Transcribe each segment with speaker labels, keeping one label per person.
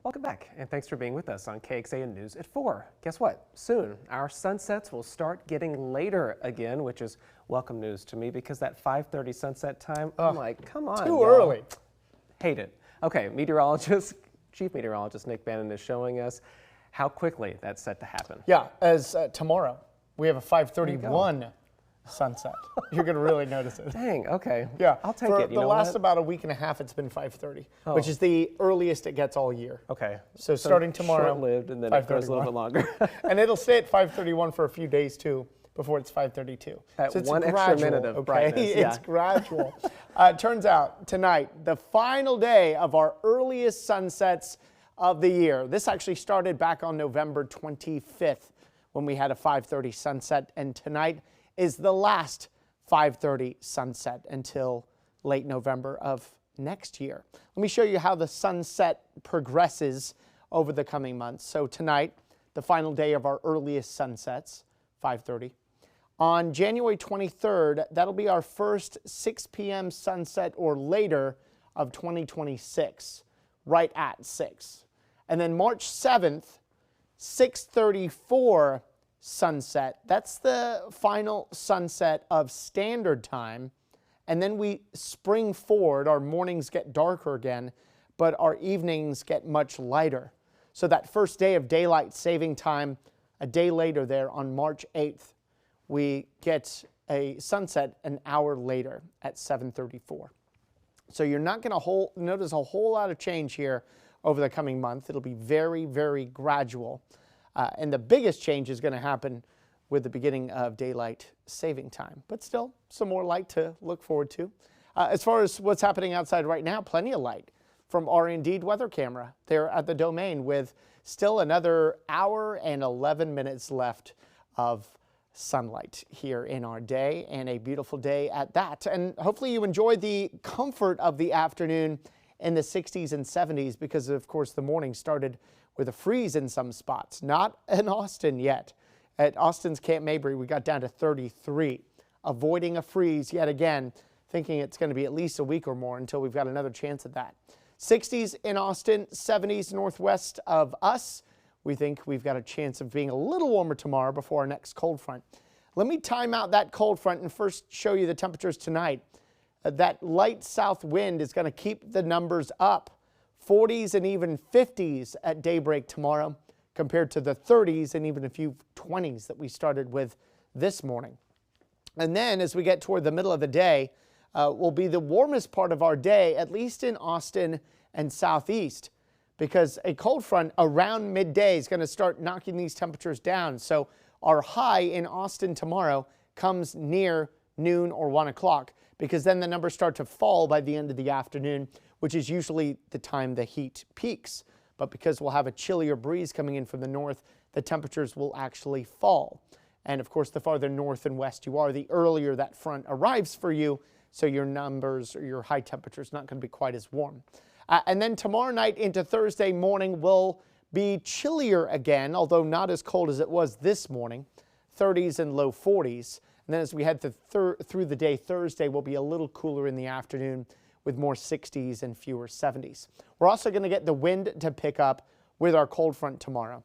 Speaker 1: Welcome back, and thanks for being with us on KXAN News at 4. Guess what? Soon, our sunsets will start getting later again, which is welcome news to me because that 5:30 sunset time, I'm like, come on,
Speaker 2: too early.
Speaker 1: Hate it. Okay, Chief Meteorologist Nick Bannin is showing us how quickly that's set to happen.
Speaker 2: Yeah, as tomorrow, we have a 5:31 sunset. You're going to really notice it.
Speaker 1: Dang, okay.
Speaker 2: Yeah,
Speaker 1: I'll take
Speaker 2: for
Speaker 1: it.
Speaker 2: the last about a week and a half, it's been 5:30, which is the earliest it gets all year.
Speaker 1: Okay.
Speaker 2: So starting tomorrow,
Speaker 1: short-lived, and then it goes a little bit longer.
Speaker 2: And it'll stay at 5:31 for a few days too, before it's 5:32.
Speaker 1: That
Speaker 2: so it's
Speaker 1: one
Speaker 2: gradual,
Speaker 1: extra minute of brightness.
Speaker 2: It's gradual. It turns out tonight, the final day of our earliest sunsets of the year. This actually started back on November 25th when we had a 5:30 sunset, and tonight is the last 5:30 sunset until late November of next year. Let me show you how the sunset progresses over the coming months. So tonight, the final day of our earliest sunsets, 5:30. On January 23rd, that'll be our first 6 p.m. sunset or later of 2026, right at 6. And then March 7th, 6:34 sunset. That's the final sunset of standard time. And then we spring forward. Our mornings get darker again, but our evenings get much lighter. So that first day of daylight saving time, a day later there on March 8th, we get a sunset an hour later at 7:34. So you're not going to notice a whole lot of change here over the coming month. It'll be very, very gradual. And the biggest change is going to happen with the beginning of daylight saving time. But still, some more light to look forward to. As far as what's happening outside right now, plenty of light from our Indeed weather camera there at the domain, with still another hour and 11 minutes left of sunlight here in our day, and a beautiful day at that. And hopefully you enjoy the comfort of the afternoon in the 60s and 70s, because of course the morning started with a freeze in some spots. Not in Austin yet. At Austin's Camp Mabry, we got down to 33, avoiding a freeze yet again, thinking it's going to be at least a week or more until we've got another chance at that. 60s in Austin, 70s northwest of us. We think we've got a chance of being a little warmer tomorrow before our next cold front. Let me time out that cold front and first show you the temperatures tonight. That light south wind is going to keep the numbers up. 40s and even 50s at daybreak tomorrow, compared to the 30s and even a few 20s that we started with this morning. And then as we get toward the middle of the day, will be the warmest part of our day, at least in Austin and southeast, because a cold front around midday is going to start knocking these temperatures down. So our high in Austin tomorrow comes near noon or 1 o'clock, because then the numbers start to fall by the end of the afternoon, which is usually the time the heat peaks. But because we'll have a chillier breeze coming in from the north, the temperatures will actually fall. And of course, the farther north and west you are, the earlier that front arrives for you, so your numbers or your high temperature is not going to be quite as warm. And then tomorrow night into Thursday morning will be chillier again, although not as cold as it was this morning, 30s and low 40s. And then as we head through the day, Thursday will be a little cooler in the afternoon, with more 60s and fewer 70s. We're also going to get the wind to pick up with our cold front tomorrow.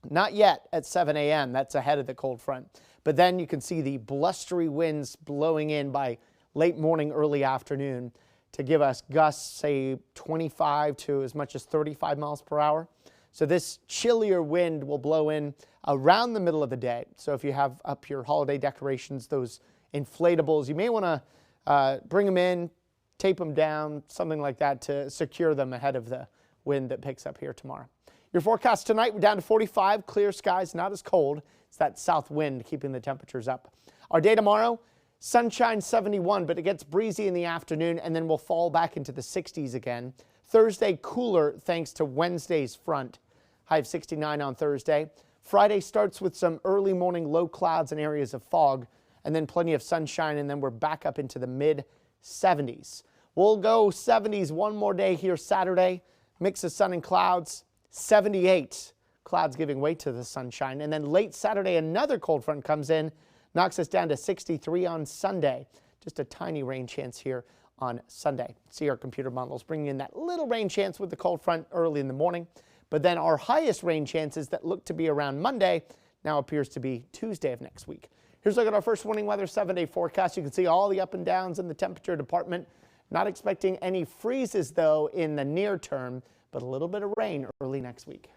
Speaker 2: Not yet at 7 a.m. That's ahead of the cold front. But then you can see the blustery winds blowing in by late morning, early afternoon to give us gusts, say 25 to as much as 35 miles per hour. So this chillier wind will blow in around the middle of the day. So if you have up your holiday decorations, those inflatables, you may want to bring them in, tape them down, something like that to secure them ahead of the wind that picks up here tomorrow. Your forecast tonight, we're down to 45, clear skies, not as cold. It's that south wind keeping the temperatures up. Our day tomorrow, sunshine 71, but it gets breezy in the afternoon, and then we'll fall back into the 60s again. Thursday, cooler thanks to Wednesday's front. High of 69 on Thursday. Friday starts with some early morning low clouds and areas of fog, and then plenty of sunshine, and then we're back up into the mid-70s. We'll go 70s one more day here Saturday. Mix of sun and clouds, 78. Clouds giving way to the sunshine. And then late Saturday, another cold front comes in, knocks us down to 63 on Sunday. Just a tiny rain chance here on Sunday. See our computer models bringing in that little rain chance with the cold front early in the morning. But then our highest rain chances that look to be around Monday now appears to be Tuesday of next week. Here's a look at our first warning weather 7-day forecast. You can see all the up and downs in the temperature department. Not expecting any freezes, though, in the near term, but a little bit of rain early next week.